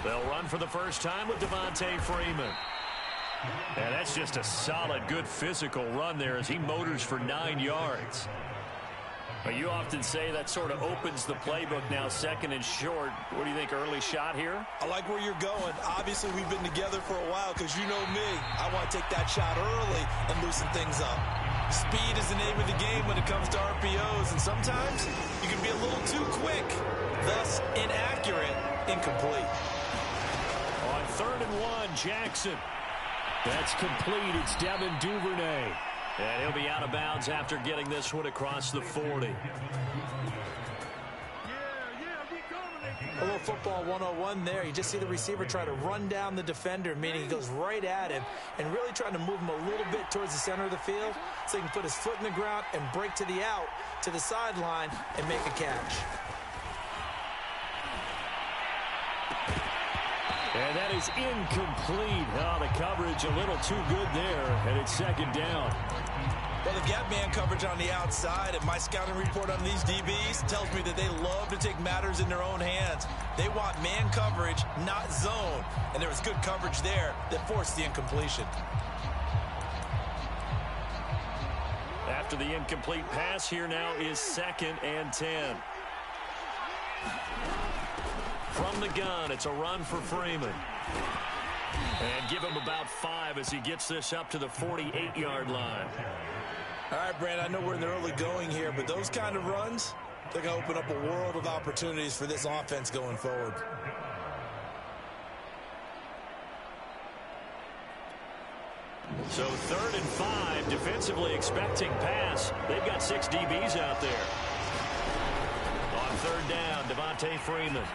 They'll run for the first time with Devontae Freeman. And that's just a solid, good physical run there as he motors for 9 yards. But you often say that sort of opens the playbook now, second and short. What do you think, early shot here? I like where you're going. Obviously, we've been together for a while because you know me. I want to take that shot early and loosen things up. Speed is the name of the game when it comes to RPOs, and sometimes you can be a little too quick, thus inaccurate, incomplete. On 3rd and 1, Jackson. That's complete. It's Devin Duvernay. And he'll be out of bounds after getting this one across the 40. A little football 101 there. You just see the receiver try to run down the defender, meaning he goes right at him and really trying to move him a little bit towards the center of the field so he can put his foot in the ground and break to the out, to the sideline, and make a catch. And that is incomplete. Oh, the coverage a little too good there, and it's 2nd down. Well, they've got man coverage on the outside, and my scouting report on these DBs tells me that they love to take matters in their own hands. They want man coverage, not zone, and there was good coverage there that forced the incompletion. After the incomplete pass, here now is 2nd and 10. From the gun, it's a run for Freeman. And give him about 5 as he gets this up to the 48-yard line. All right, Brandon, I know we're in the early going here, but those kind of runs, they're going to open up a world of opportunities for this offense going forward. So 3rd and 5, defensively expecting pass. They've got 6 DBs out there. On 3rd down, Devontae Freeman.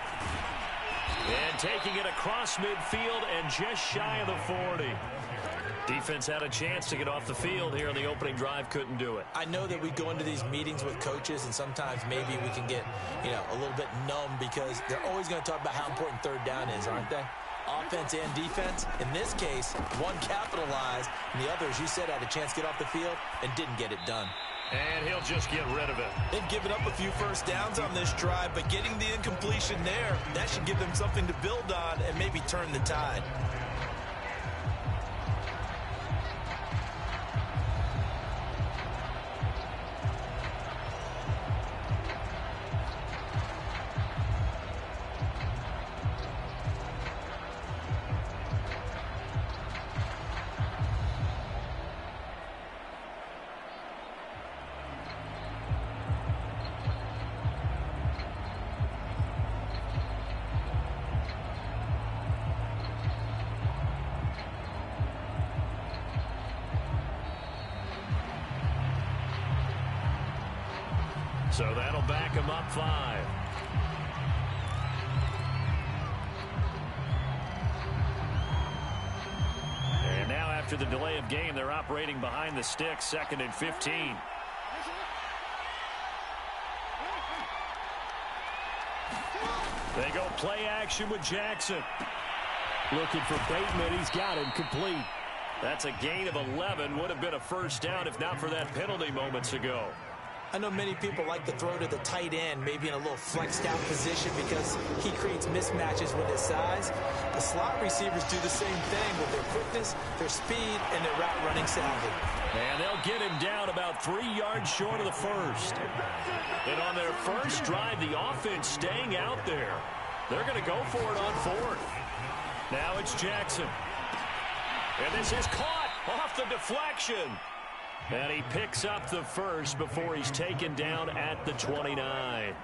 And taking it across midfield and just shy of the 40. Defense had a chance to get off the field here in the opening drive, couldn't do it. I know that we go into these meetings with coaches, and sometimes maybe we can get, a little bit numb because they're always going to talk about how important 3rd down is, aren't they? Offense and defense. In this case, one capitalized, and the other, as you said, had a chance to get off the field and didn't get it done. And he'll just get rid of it. They've given up a few first downs on this drive, but getting the incompletion there, that should give them something to build on and maybe turn the tide. So that'll back him up 5. And now after the delay of game, they're operating behind the sticks, 2nd and 15. They go play action with Jackson. Looking for Bateman. He's got him complete. That's a gain of 11. Would have been a first down if not for that penalty moments ago. I know many people like to throw to the tight end, maybe in a little flexed out position because he creates mismatches with his size. The slot receivers do the same thing with their quickness, their speed, and their route running savvy. And they'll get him down about 3 yards short of the first. And on their first drive, the offense staying out there. They're going to go for it on 4th. Now it's Jackson. And this is caught off the deflection. And he picks up the first before he's taken down at the 29.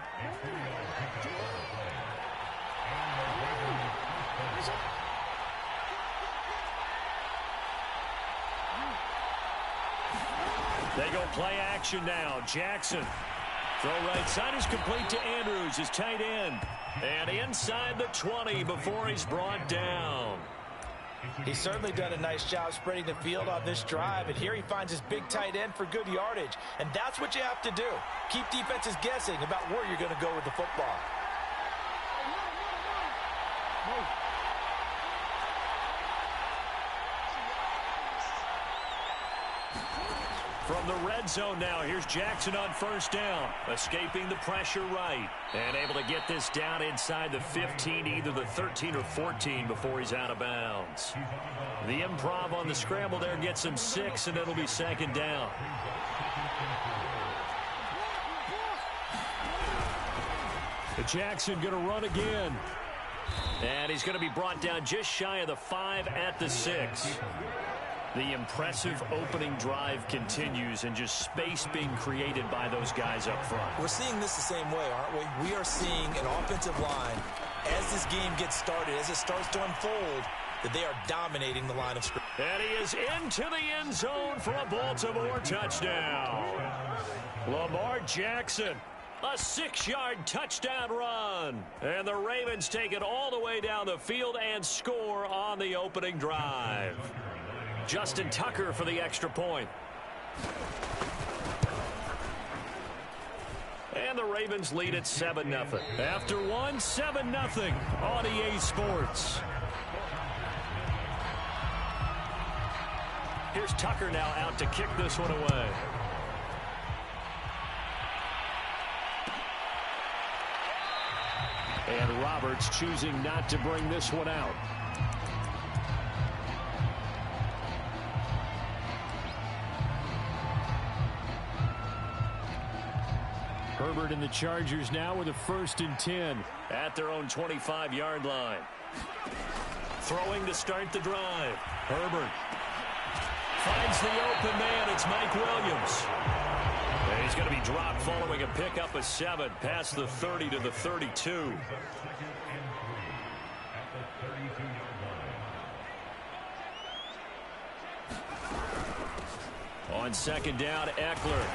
They go play action now. Jackson. Throw right side is complete to Andrews, his tight end. And inside the 20 before he's brought down. He's certainly done a nice job spreading the field on this drive, and here he finds his big tight end for good yardage. And that's what you have to do. Keep defenses guessing about where you're going to go with the football. From the red zone now, here's Jackson on first down. Escaping the pressure right. And able to get this down inside the 15, either the 13 or 14 before he's out of bounds. The improv on the scramble there gets him 6, and it'll be second down. Jackson going to run again. And he's going to be brought down just shy of the 5 at the 6. The impressive opening drive continues, and just space being created by those guys up front. We're seeing this the same way, aren't we? We are seeing an offensive line, as this game gets started, as it starts to unfold, that they are dominating the line of scrimmage. And he is into the end zone for a Baltimore touchdown. Lamar Jackson, a 6-yard touchdown run. And the Ravens take it all the way down the field and score on the opening drive. Justin Tucker for the extra point. And the Ravens lead at 7-0. After one, 7-0 on EA Sports. Here's Tucker now out to kick this one away. And Roberts choosing not to bring this one out. Herbert and the Chargers now with a 1st and 10 at their own 25-yard line. Throwing to start the drive. Herbert finds the open man. It's Mike Williams. And he's going to be dropped following a pickup of 7 past the 30 to the 32. On second down, Eckler.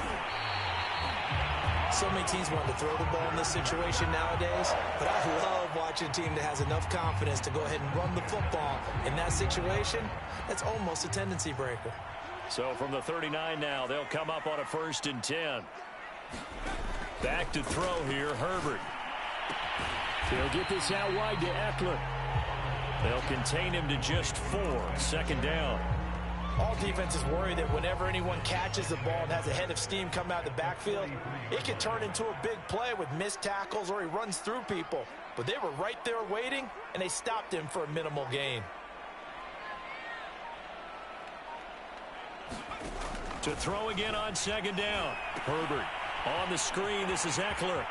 So many teams want to throw the ball in this situation nowadays, but I love watching a team that has enough confidence to go ahead and run the football in that situation. That's almost a tendency breaker. So from the 39 now, they'll come up on a 1st and 10. Back to throw here, Herbert. He'll get this out wide to Eckler. They'll contain him to just 4. 2nd down. All defenses worry that whenever anyone catches the ball and has a head of steam come out of the backfield, it can turn into a big play with missed tackles or he runs through people. But they were right there waiting, and they stopped him for a minimal gain. To throw again on 2nd down. Herbert on the screen. This is Eckler.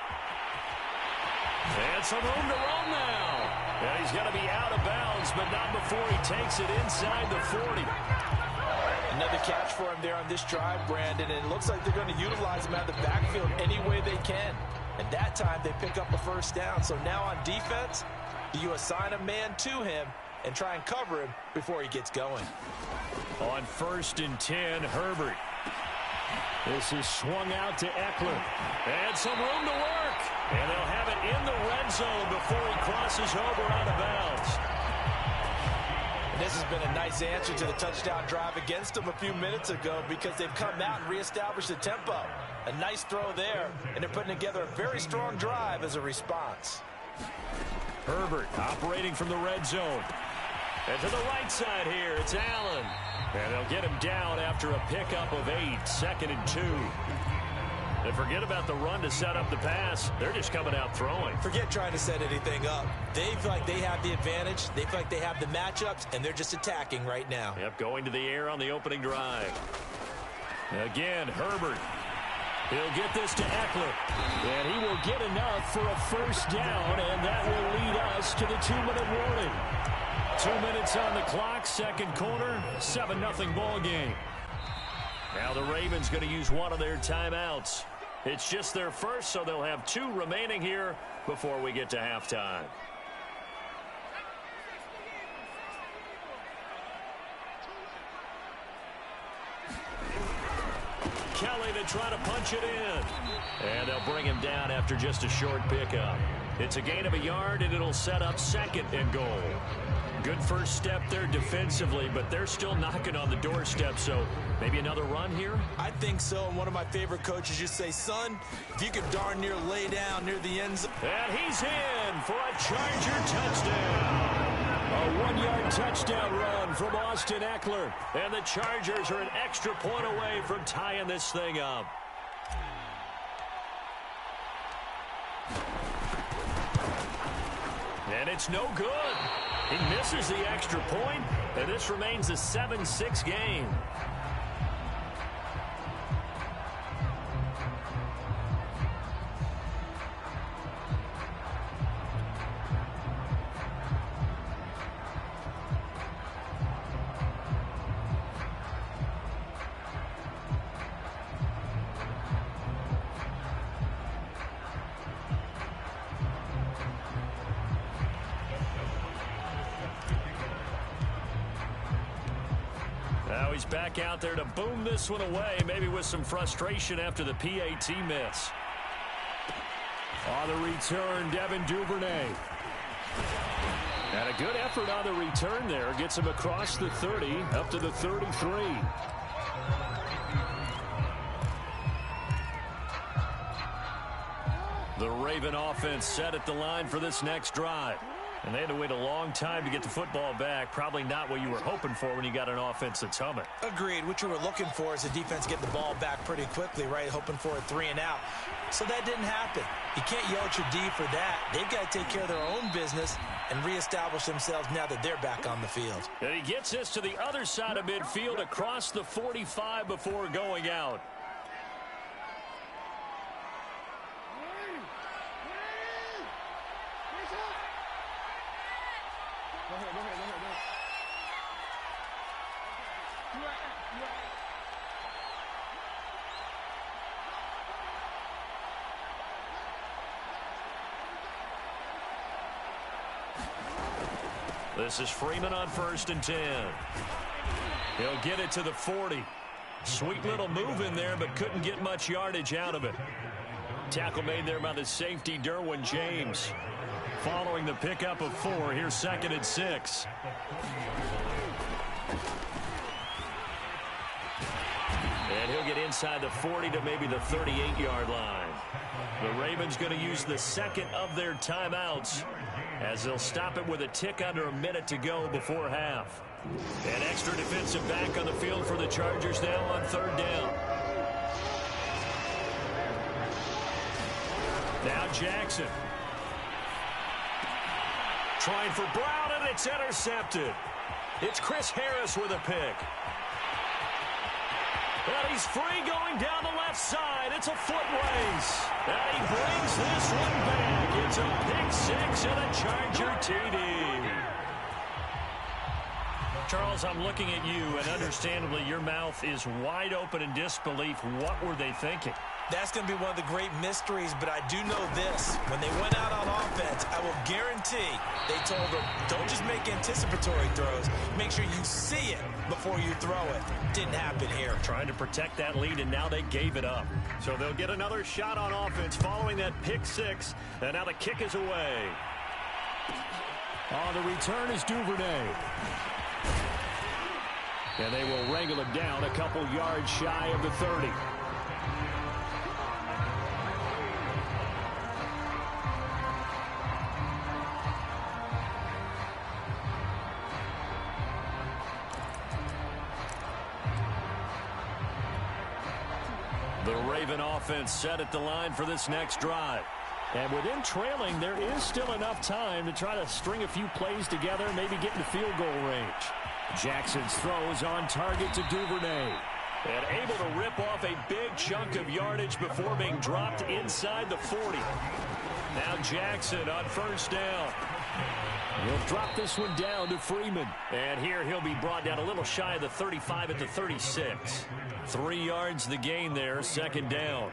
And some room to run now. And he's going to be out of bounds, but not before he takes it inside the 40. Another catch for him there on this drive, Brandon, and it looks like they're going to utilize him out of the backfield any way they can. And that time they pick up a 1st down. So now on defense, do you assign a man to him and try and cover him before he gets going? On 1st and 10, Herbert. This is swung out to Eckler. And some room to work. And they'll have it in the red zone before he crosses over out of bounds. And this has been a nice answer to the touchdown drive against them a few minutes ago because they've come out and reestablished the tempo. A nice throw there, and they're putting together a very strong drive as a response. Herbert operating from the red zone. And to the right side here, it's Allen. And they'll get him down after a pickup of 8, 2nd and 2. They forget about the run to set up the pass. They're just coming out throwing. Forget trying to set anything up. They feel like they have the advantage. They feel like they have the matchups, and they're just attacking right now. Yep, going to the air on the opening drive. Again, Herbert. He'll get this to Eckler. And he will get enough for a 1st down, and that will lead us to the 2-minute warning. 2 minutes on the clock, 2nd quarter, 7-0 ball game. Now the Ravens going to use one of their timeouts. It's just their first, so they'll have 2 remaining here before we get to halftime. Kelly to try to punch it in. And they'll bring him down after just a short pickup. It's a gain of a yard, and it'll set up 2nd and goal. Good first step there defensively, but they're still knocking on the doorstep, so maybe another run here? I think so, and one of my favorite coaches just say, son, if you could darn near lay down near the end zone. And he's in for a Charger touchdown. A 1-yard touchdown run from Austin Eckler. And the Chargers are an extra point away from tying this thing up. And it's no good. He misses the extra point, and this remains a 7-6 game. Now he's back out there to boom this one away, maybe with some frustration after the PAT miss. On the return, Devin Duvernay. And a good effort on the return there. Gets him across the 30, up to the 33. The Raven offense set at the line for this next drive. And they had to wait a long time to get the football back. Probably not what you were hoping for when you got an offense that's humming. Agreed. What you were looking for is the defense getting the ball back pretty quickly, right? Hoping for a 3-and-out. So that didn't happen. You can't yell at your D for that. They've got to take care of their own business and reestablish themselves now that they're back on the field. And he gets this to the other side of midfield across the 45 before going out. This is Freeman on 1st and 10. He'll get it to the 40. Sweet little move in there, but couldn't get much yardage out of it. Tackle made there by the safety, Derwin James. Following the pickup of 4, here's 2nd and 6. And he'll get inside the 40 to maybe the 38-yard line. The Ravens going to use the second of their timeouts as they'll stop it with a tick under a minute to go before half. An extra defensive back on the field for the Chargers now on 3rd down. Now Jackson. Trying for Brown, and it's intercepted. It's Chris Harris with a pick. And he's free going down the left side. It's a foot race. And he brings this one back. It's a pick 6 and a Charger TD. Charles, I'm looking at you, and understandably your mouth is wide open in disbelief. What were they thinking? That's going to be one of the great mysteries, but I do know this. When they went out on offense, I will guarantee they told them, don't just make anticipatory throws. Make sure you see it before you throw it. Didn't happen here. Trying to protect that lead, and now they gave it up. So they'll get another shot on offense following that pick 6, and now the kick is away. On the return is Duvernay. And they will wrangle him down a couple yards shy of the 30. The Raven offense set at the line for this next drive. And within trailing, there is still enough time to try to string a few plays together, maybe get into field goal range. Jackson's throw is on target to Duvernay. And able to rip off a big chunk of yardage before being dropped inside the 40. Now Jackson on 1st down. He'll drop this one down to Freeman. And here he'll be brought down a little shy of the 35 at the 36. 3 yards the gain there, 2nd down.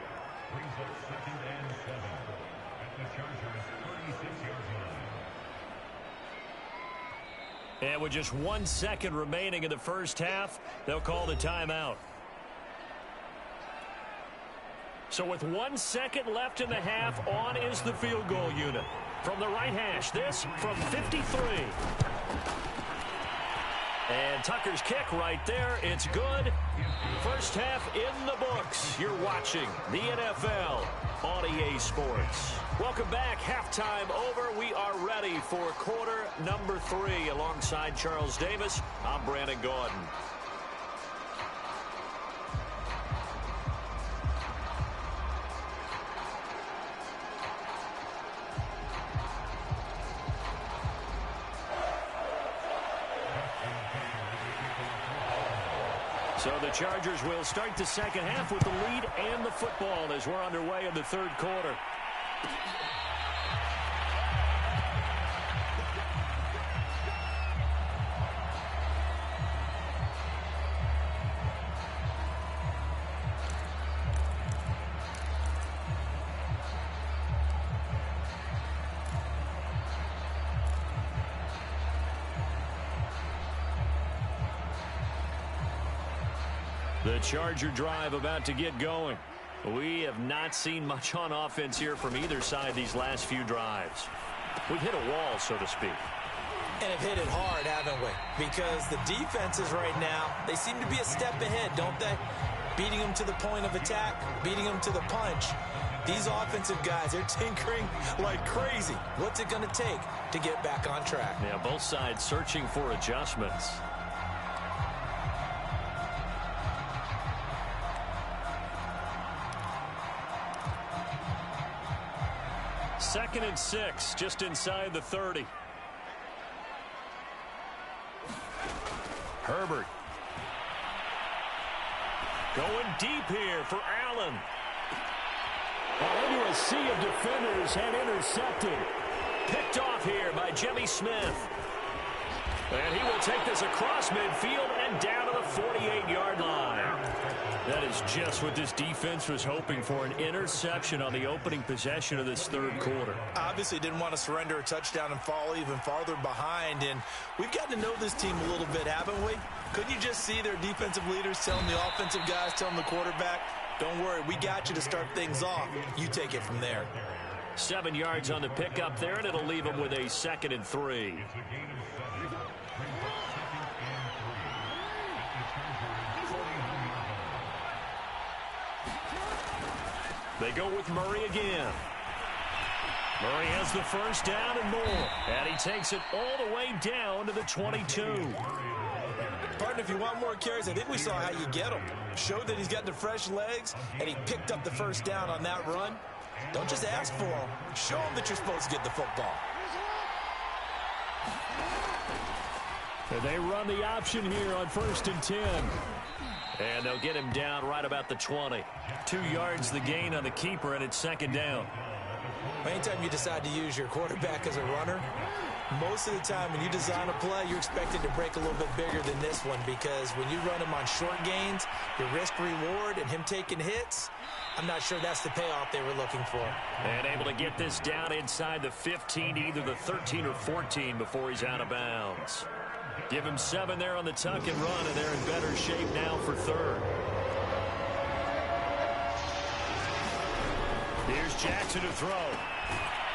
And with just 1 second remaining in the first half, they'll call the timeout. So with 1 second left in the half, on is the field goal unit. From the right hash, this from 53. And Tucker's kick right there, it's good. First half in the books. You're watching the NFL on EA Sports. Welcome back. Halftime over. We are ready for quarter number 3. Alongside Charles Davis, I'm Brandon Gordon. So the Chargers will start the second half with the lead and the football as we're underway in the third quarter. The Charger drive about to get going. We have not seen much on offense here from either side these last few drives. We've hit a wall, so to speak. And have hit it hard, haven't we? Because the defenses right now, they seem to be a step ahead, don't they? Beating them to the point of attack, beating them to the punch. These offensive guys, they're tinkering like crazy. What's it going to take to get back on track? Yeah, both sides searching for adjustments. Second and 6, just inside the 30. Herbert. Going deep here for Allen. Into a sea of defenders and intercepted. Picked off here by Jimmy Smith. And he will take this across midfield and down to the 48-yard line. That is just what this defense was hoping for, an interception on the opening possession of this third quarter. Obviously didn't want to surrender a touchdown and fall even farther behind. And we've gotten to know this team a little bit, haven't we? Couldn't you just see their defensive leaders telling the offensive guys, telling the quarterback, don't worry, we got you to start things off. You take it from there. 7 yards on the pickup there, and it'll leave them with a 2nd and 3. They go with Murray again. Murray has the first down and more. And he takes it all the way down to the 22. Partner, if you want more carries, I think we saw how you get them. Showed that he's got the fresh legs, and he picked up the first down on that run. Don't just ask for them. Show them that you're supposed to get the football. And they run the option here on 1st and 10. And they'll get him down right about the 20. 2 yards the gain on the keeper, and it's 2nd down. Anytime you decide to use your quarterback as a runner, most of the time when you design a play, you're expected to break a little bit bigger than this one, because when you run him on short gains, your risk-reward and him taking hits, I'm not sure that's the payoff they were looking for. And able to get this down inside the 15, either the 13 or 14 before he's out of bounds. Give him 7 there on the tuck and run, and they're in better shape now for 3rd. Here's Jackson to throw.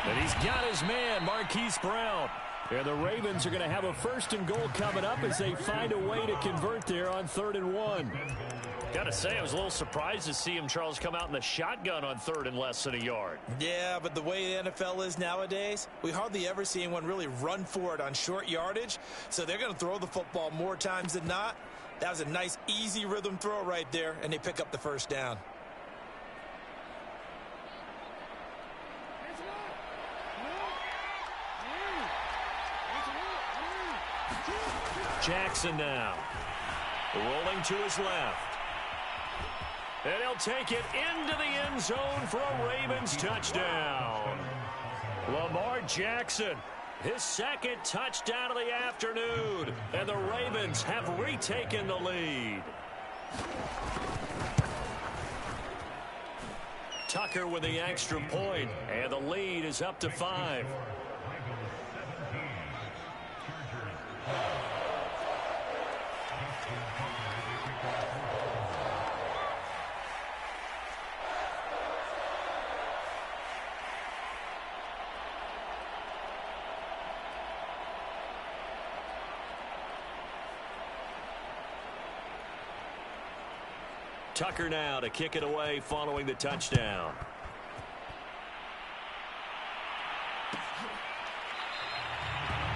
And he's got his man, Marquise Brown. And the Ravens are going to have a 1st and goal coming up as they find a way to convert there on 3rd and 1. Got to say, I was a little surprised to see him, Charles, come out in the shotgun on 3rd and less than a yard. Yeah, but the way the NFL is nowadays, we hardly ever see anyone really run for it on short yardage. So they're going to throw the football more times than not. That was a nice, easy rhythm throw right there, and they pick up the first down. Jackson now. Rolling to his left. And he'll take it into the end zone for a Ravens touchdown. Lamar Jackson, his 2nd touchdown of the afternoon. And the Ravens have retaken the lead. Tucker with the extra point, and the lead is up to 5. Tucker now to kick it away following the touchdown.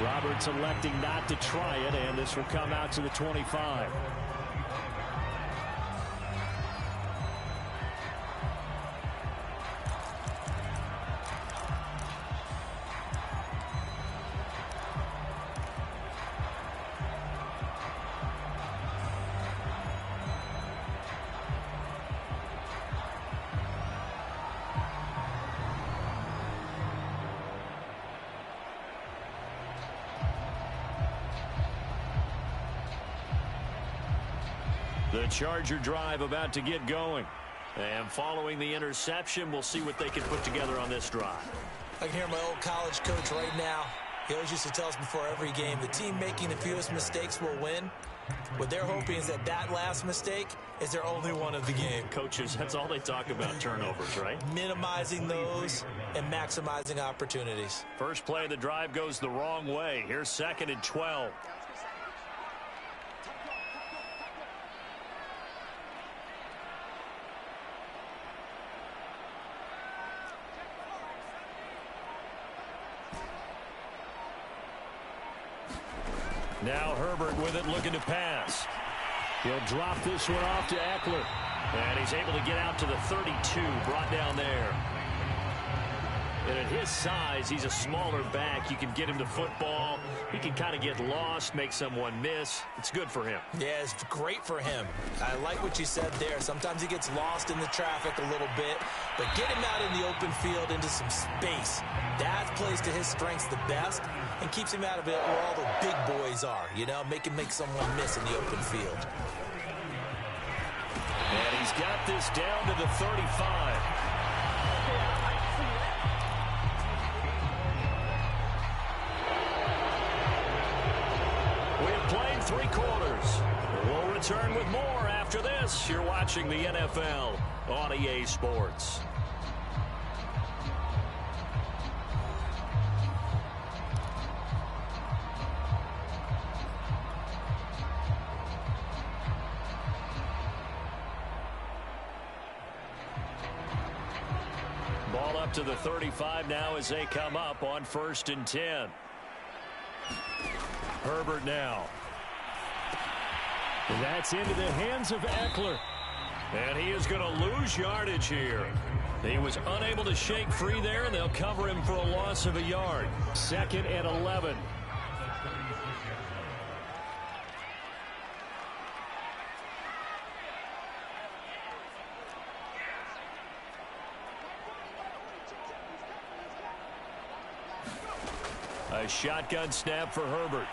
Roberts electing not to try it, and this will come out to the 25. The Charger drive about to get going. And following the interception, we'll see what they can put together on this drive. I can hear my old college coach right now. He always used to tell us before every game, the team making the fewest mistakes will win. What they're hoping is that that last mistake is their only one of the game. Coaches, that's all they talk about, turnovers, right? Minimizing those and maximizing opportunities. First play of the drive goes the wrong way. Here's 2nd and 12. Now Herbert with it, looking to pass. He'll drop this one off to Eckler. And he's able to get out to the 32, brought down there. And at his size, he's a smaller back. You can get him to football. He can kind of get lost, make someone miss. It's good for him. Yeah, it's great for him. I like what you said there. Sometimes he gets lost in the traffic a little bit, but get him out in the open field into some space. That plays to his strengths the best and keeps him out of it where all the big boys are, you know, make someone miss in the open field. And he's got this down to the 35. We've played 3 quarters. We'll return with more after this. You're watching the NFL on EA Sports. Ball up to the 35 now as they come up on 1st and 10. Herbert now. And that's into the hands of Eckler. And he is going to lose yardage here. He was unable to shake free there, and they'll cover him for a loss of a yard. 2nd and 11. A shotgun snap for Herbert.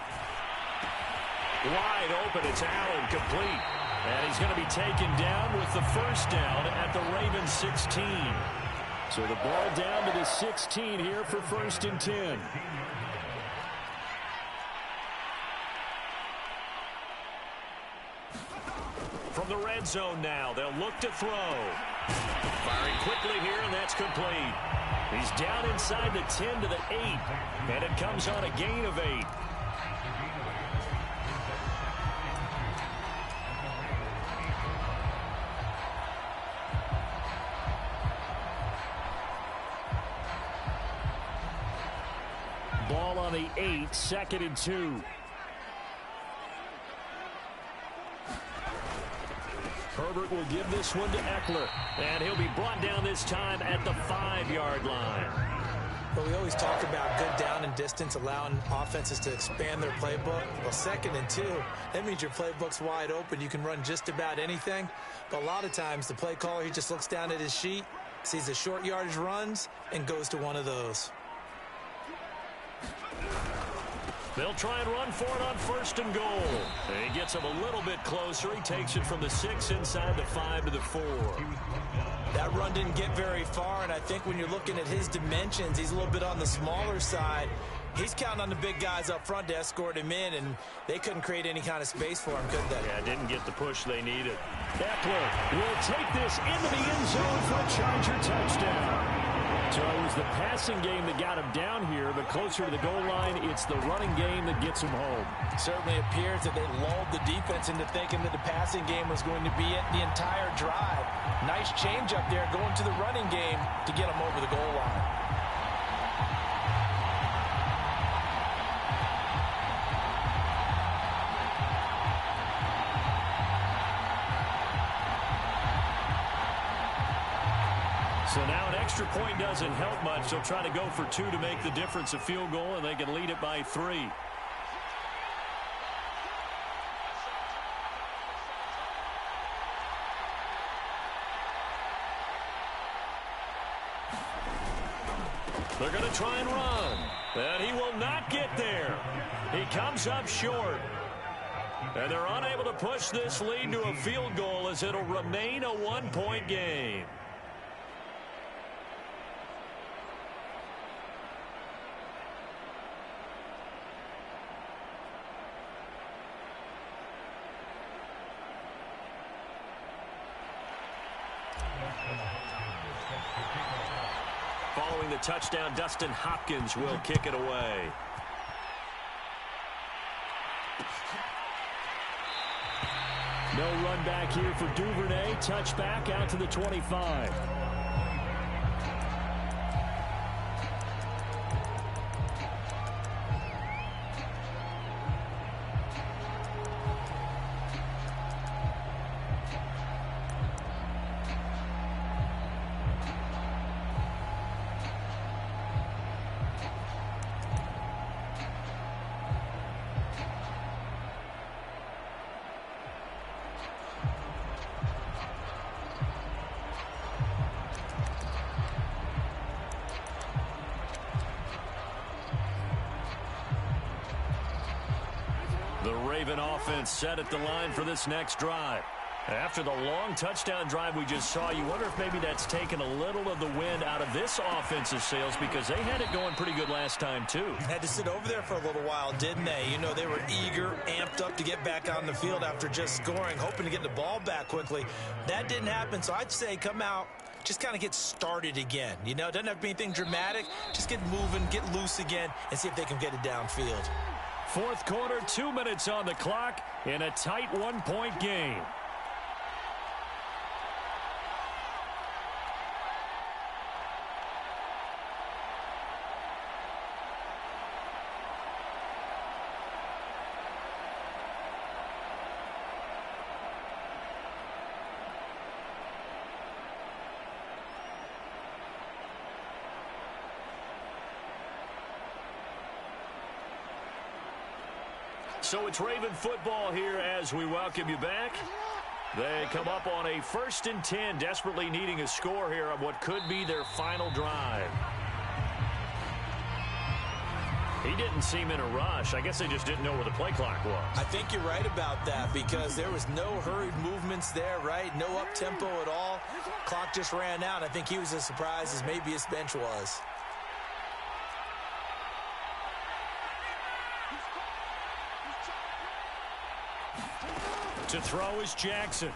Wide open, it's Allen, complete. And he's going to be taken down with the first down at the Ravens 16. So the ball down to the 16 here for 1st and 10. From the red zone now, they'll look to throw. Firing quickly here, and that's complete. He's down inside the 10 to the 8, and it comes on a gain of 8. Ball on the 8, 2nd and 2. Herbert will give this one to Eckler. And he'll be brought down this time at the 5-yard line. But we always talk about good down and distance, allowing offenses to expand their playbook. Well, 2nd and 2, that means your playbook's wide open. You can run just about anything. But a lot of times, the play caller, he just looks down at his sheet, sees the short yardage runs, and goes to one of those. They'll try and run for it on 1st and goal. And he gets him a little bit closer. He takes it from the 6 inside the 5 to the 4. That run didn't get very far, and I think when you're looking at his dimensions, he's a little bit on the smaller side. He's counting on the big guys up front to escort him in, and they couldn't create any kind of space for him, could they? Yeah, didn't get the push they needed. Eckler will take this into the end zone for a Charger touchdown. So it was the passing game that got him down here, but closer to the goal line, it's the running game that gets him home. Certainly appears that they lulled the defense into thinking that the passing game was going to be it the entire drive. Nice change up there going to the running game to get him over the goal line. So now an extra point doesn't help much. They'll try to go for 2 to make the difference a field goal, and they can lead it by 3. They're going to try and run. And he will not get there. He comes up short. And they're unable to push this lead to a field goal as it'll remain a 1-point game. Following the touchdown, Dustin Hopkins will kick it away. No run back here for Duvernay. Touchback out to the 25. The Raven offense set at the line for this next drive. After the long touchdown drive we just saw, you wonder if maybe that's taken a little of the wind out of this offensive sails because they had it going pretty good last time, too. Had to sit over there for a little while, didn't they? You know, they were eager, amped up to get back on the field after just scoring, hoping to get the ball back quickly. That didn't happen, so I'd say come out, just kind of get started again. You know, it doesn't have to be anything dramatic. Just get moving, get loose again, and see if they can get it downfield. Fourth quarter, 2 minutes on the clock in a tight 1-point game. So it's Raven football here as we welcome you back. They come up on a 1st and 10, desperately needing a score here on what could be their final drive. He didn't seem in a rush. I guess they just didn't know where the play clock was. I think you're right about that because there was no hurried movements there, right? No up-tempo at all. Clock just ran out. I think he was as surprised as maybe his bench was. To throw is Jackson.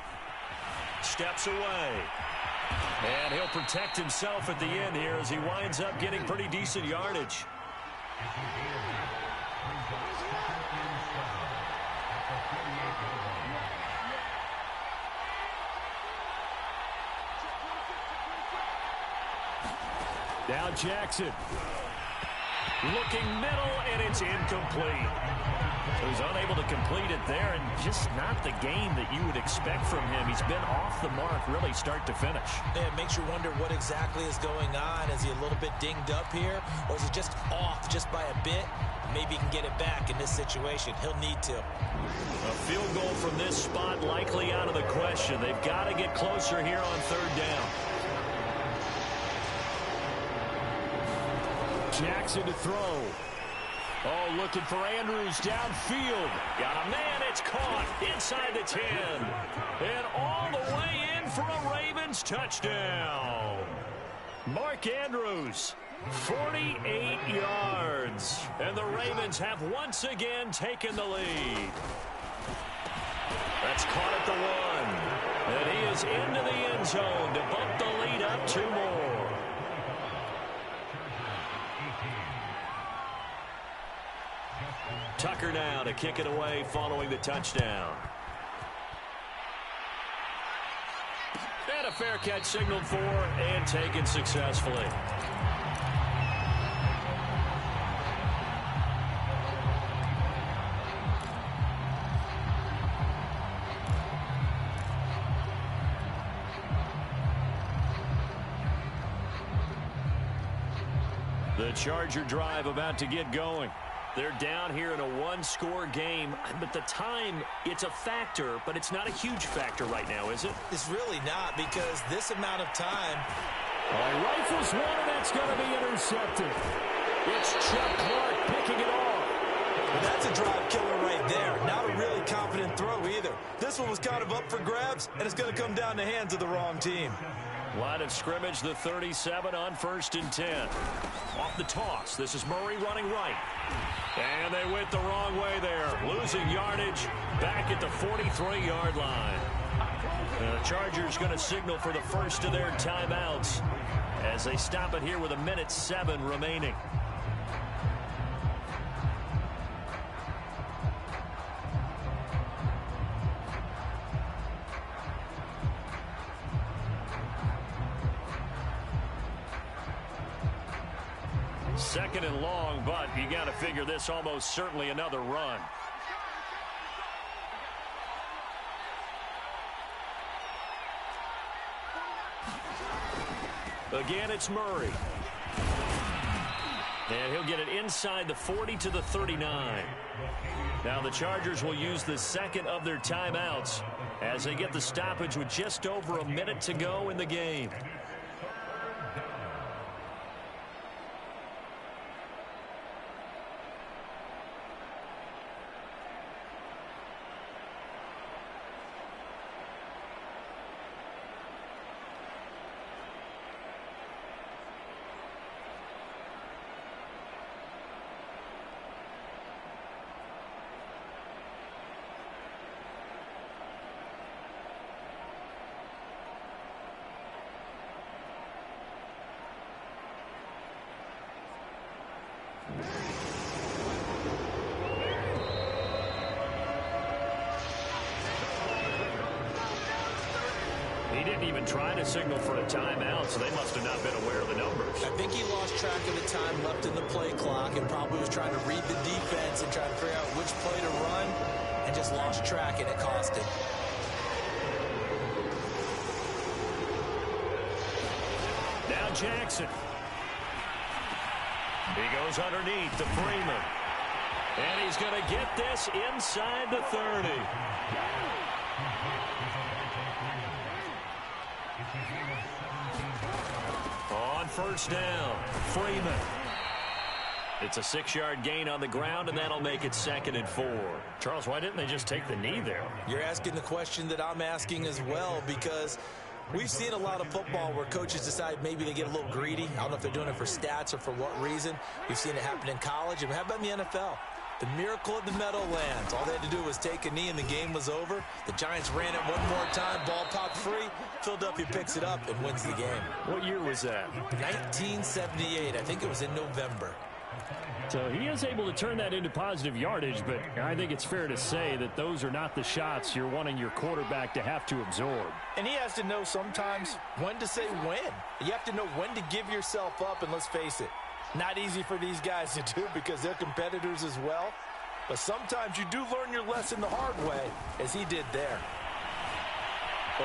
Steps away. And he'll protect himself at the end here as he winds up getting pretty decent yardage. Now Jackson. Looking middle, and it's incomplete. So he's unable to complete it there, and just not the game that you would expect from him. He's been off the mark really start to finish. Yeah, it makes you wonder what exactly is going on. Is he a little bit dinged up here, or is he just off just by a bit? Maybe he can get it back in this situation. He'll need to. A field goal from this spot likely out of the question. They've got to get closer here on 3rd down. Jackson to throw. Oh, looking for Andrews downfield. Got a man. It's caught inside the 10. And all the way in for a Ravens touchdown. Mark Andrews, 48 yards. And the Ravens have once again taken the lead. That's caught at the 1. And he is into the end zone to bump the lead up 2 more. Tucker now to kick it away following the touchdown. And a fair catch signaled for and taken successfully. The Charger drive about to get going. They're down here in a one-score game, but the time, it's a factor, but it's not a huge factor right now, is it? It's really not, because this amount of time. Rifles one, and that's going to be intercepted. It's Chuck Clark picking it off. Well, that's a drive killer right there. Not a really confident throw either. This one was kind of up for grabs, and it's going to come down the hands of the wrong team. Line of scrimmage, the 37 on 1st and 10. Off the toss, this is Murray running right. And they went the wrong way there. Losing yardage back at the 43-yard line. The Chargers going to signal for the first of their timeouts as they stop it here with 1:07 remaining. Second and long, but you got to figure this almost certainly another run. Again, it's Murray. And he'll get it inside the 40 to the 39. Now the Chargers will use the second of their timeouts as they get the stoppage with just over a minute to go in the game. He didn't even try to signal for a timeout, so they must have not been aware of the numbers. I think he lost track of the time left in the play clock and probably was trying to read the defense and try to figure out which play to run and just lost track, and it cost him. Now Jackson. He goes underneath to Freeman. And he's going to get this inside the 30. On first down, Freeman. It's a 6-yard gain on the ground, and that'll make it 2nd and 4. Charles, why didn't they just take the knee there? You're asking the question that I'm asking as well, because we've seen a lot of football where coaches decide maybe they get a little greedy. I don't know if they're doing it for stats or for what reason. We've seen it happen in college. And how about in the NFL? The miracle of the Meadowlands. All they had to do was take a knee and the game was over. The Giants ran it one more time. Ball popped free. Philadelphia picks it up and wins the game. What year was that? 1978. I think it was in November. So he is able to turn that into positive yardage, but I think it's fair to say that those are not the shots you're wanting your quarterback to have to absorb. And he has to know sometimes when to say when. You have to know when to give yourself up, and let's face it, not easy for these guys to do because they're competitors as well. But sometimes you do learn your lesson the hard way, as he did there.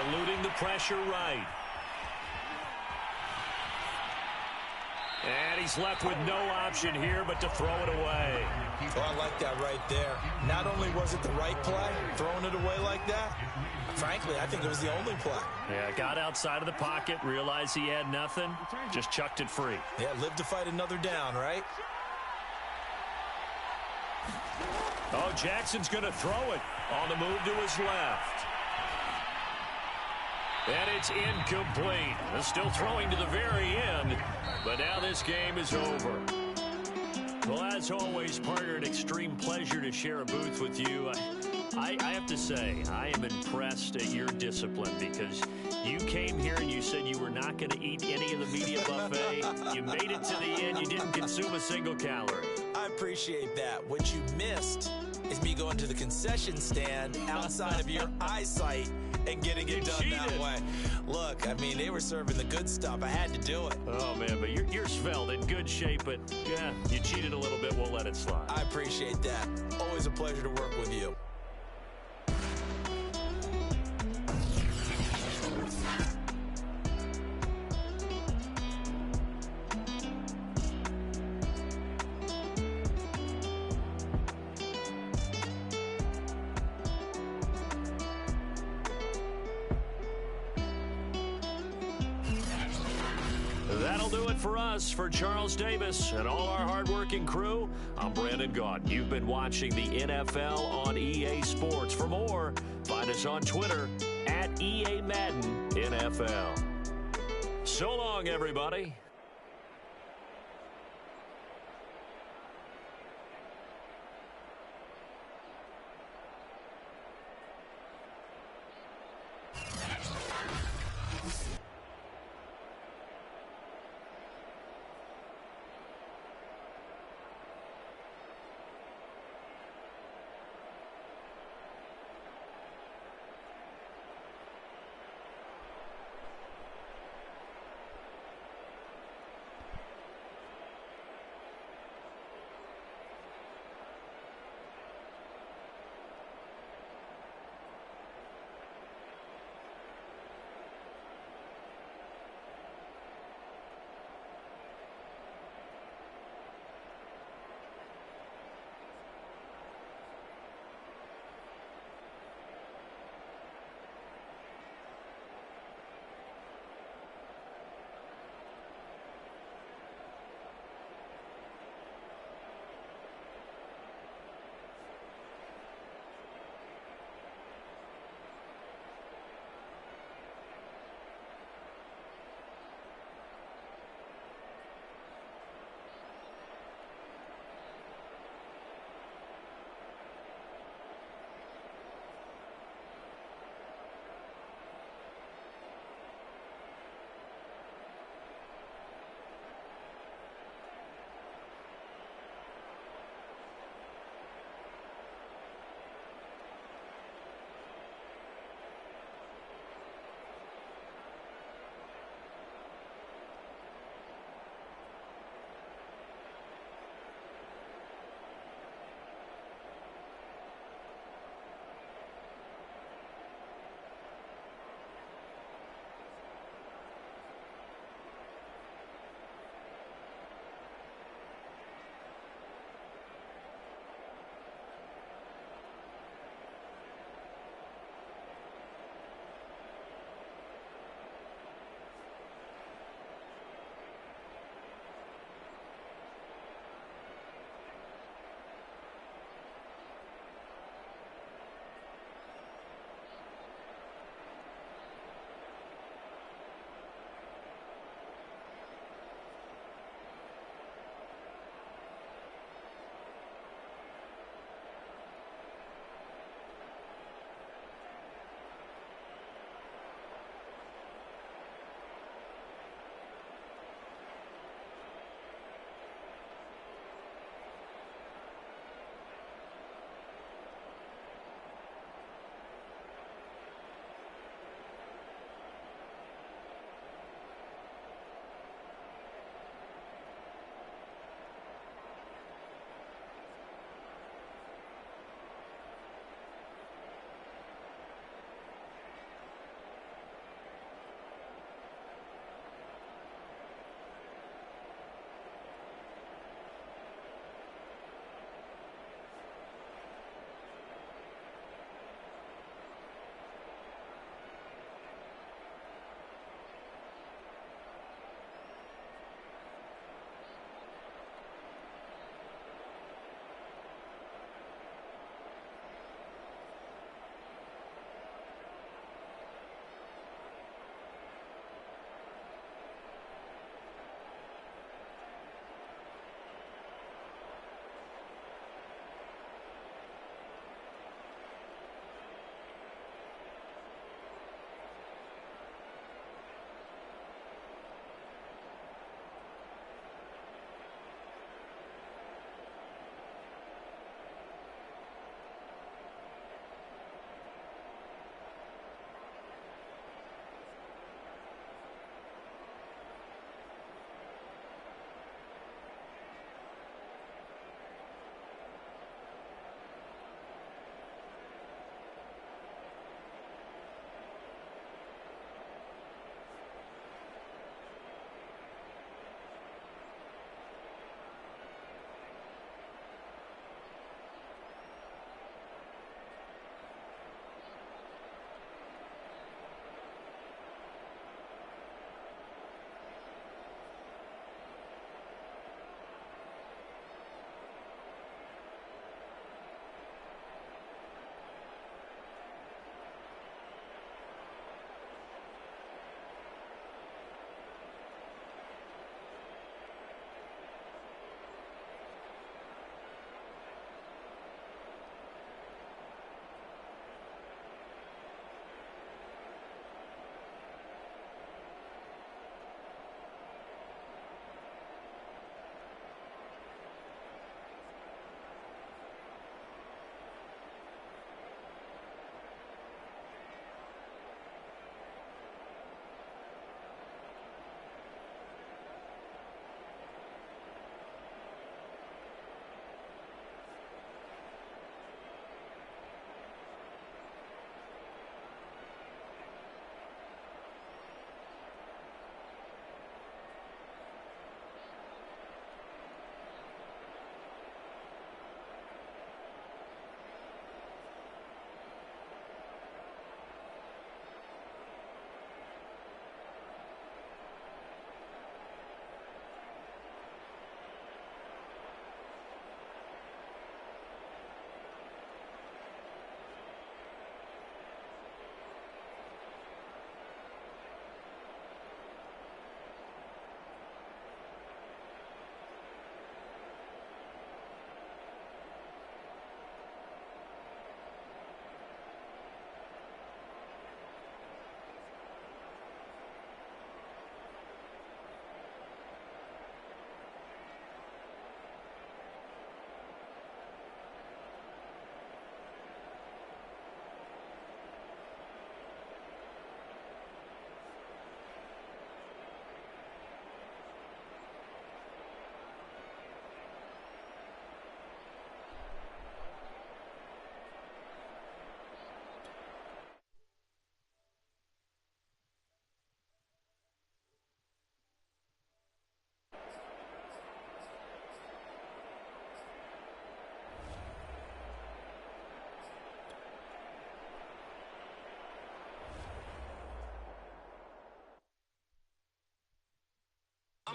Eluding the pressure right. And he's left with no option here but to throw it away. Oh, I like that right there. Not only was it the right play, throwing it away like that, frankly, I think it was the only play. Yeah, got outside of the pocket, realized he had nothing, just chucked it free. Yeah, live to fight another down, right? Oh, Jackson's going to throw it on the move to his left. And it's incomplete. They're still throwing to the very end, but now this game is over. Well, as always, partner, an extreme pleasure to share a booth with you. I have to say, I am impressed at your discipline because you came here and you said you were not going to eat any of the media buffet. You made it to the end. You didn't consume a single calorie. I I appreciate that. What you missed is me going to the concession stand outside of your eyesight and getting it done that way. Look, I mean, they were serving the good stuff. I had to do it. Oh, man, but you're svelte, in good shape, but, yeah, you cheated a little bit. We'll let it slide. I appreciate that. Always a pleasure to work with you. That'll do it for us. For Charles Davis and all our hardworking crew, I'm Brandon Gaudin. You've been watching the NFL on EA Sports. For more, find us on Twitter at EA Madden NFL. So long, everybody.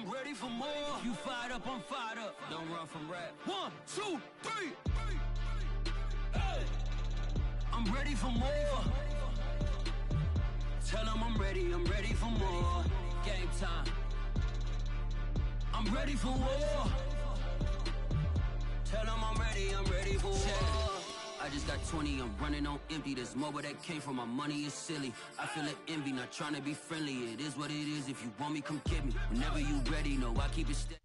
I'm ready for more. You fired up, I'm fired up. Don't run from rap. 1, 2, 3. Hey. I'm ready for more. Tell them I'm ready for more. Game time. I'm ready for war. Tell them I'm ready for war. I just got 20, I'm running on empty. There's more where that came from, my money is silly. I feel it envy, not trying to be friendly. It is what it is, if you want me, come get me. Whenever you ready, know I keep it steady.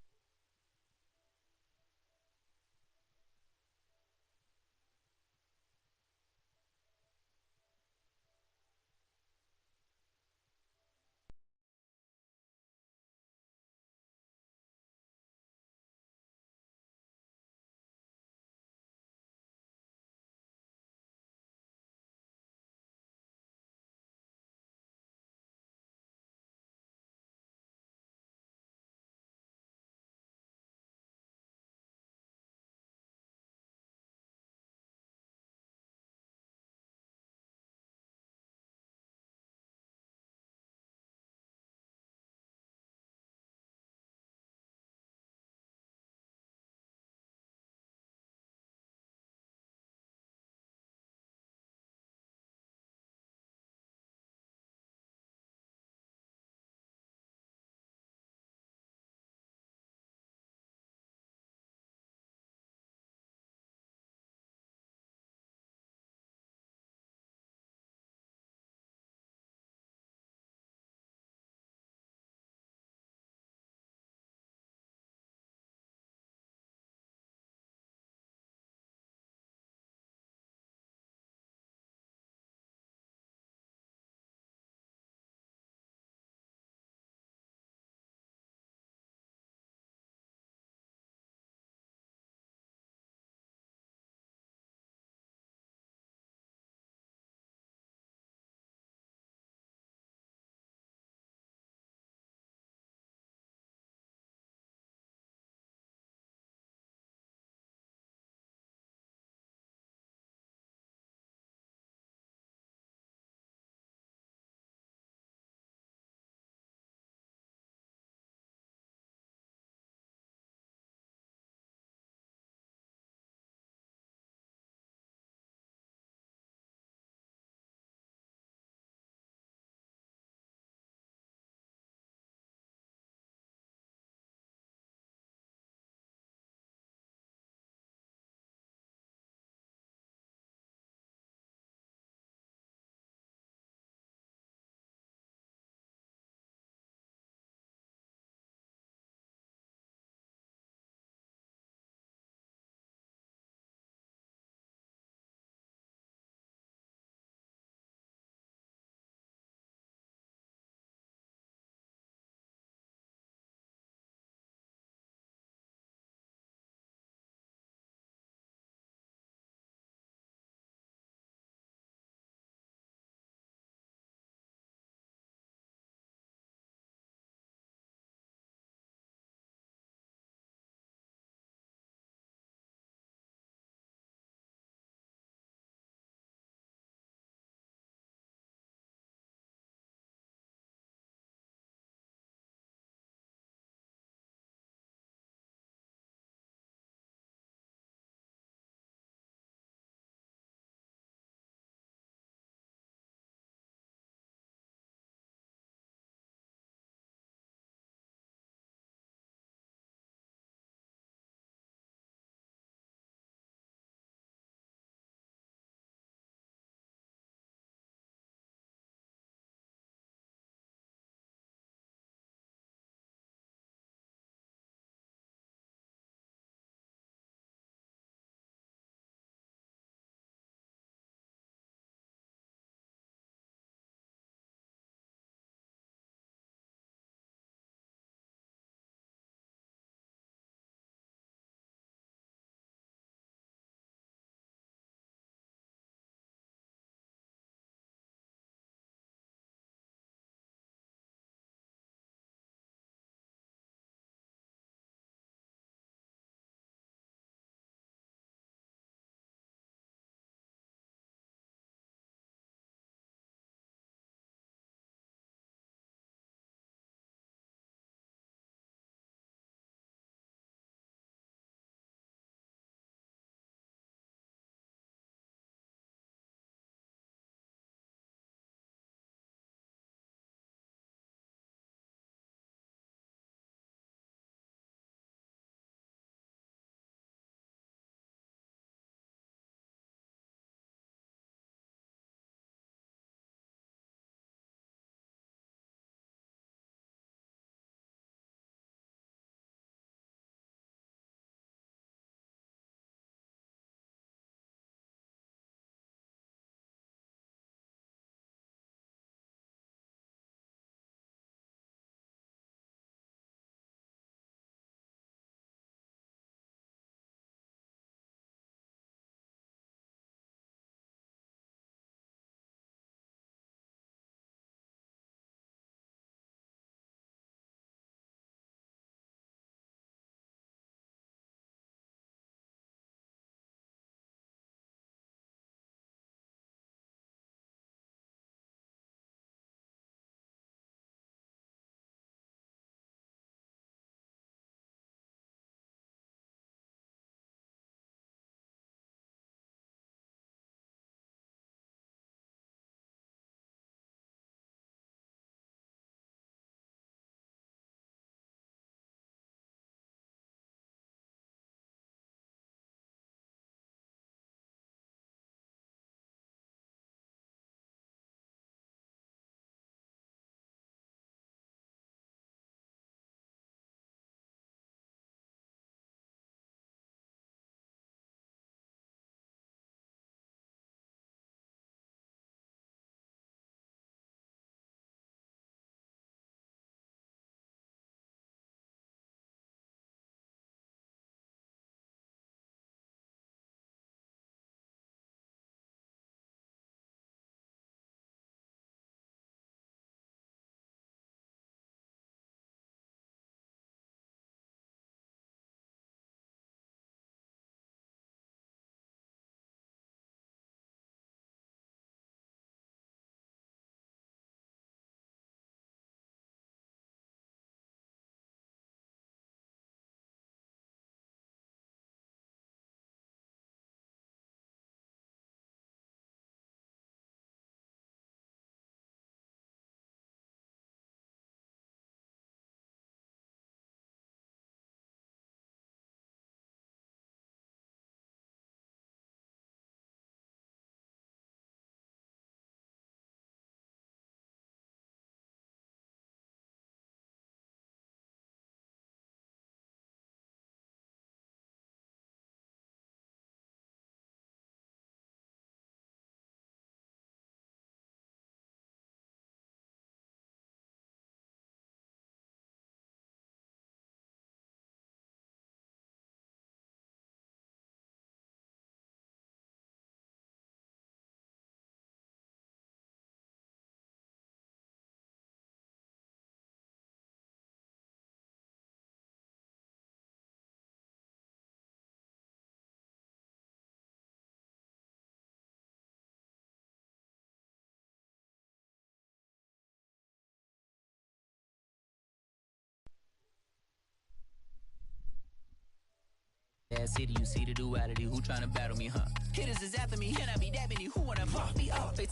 that city, you see the duality. Who tryna battle me, huh? Hitters is after me, can I be that many? Who wanna fuck me up? They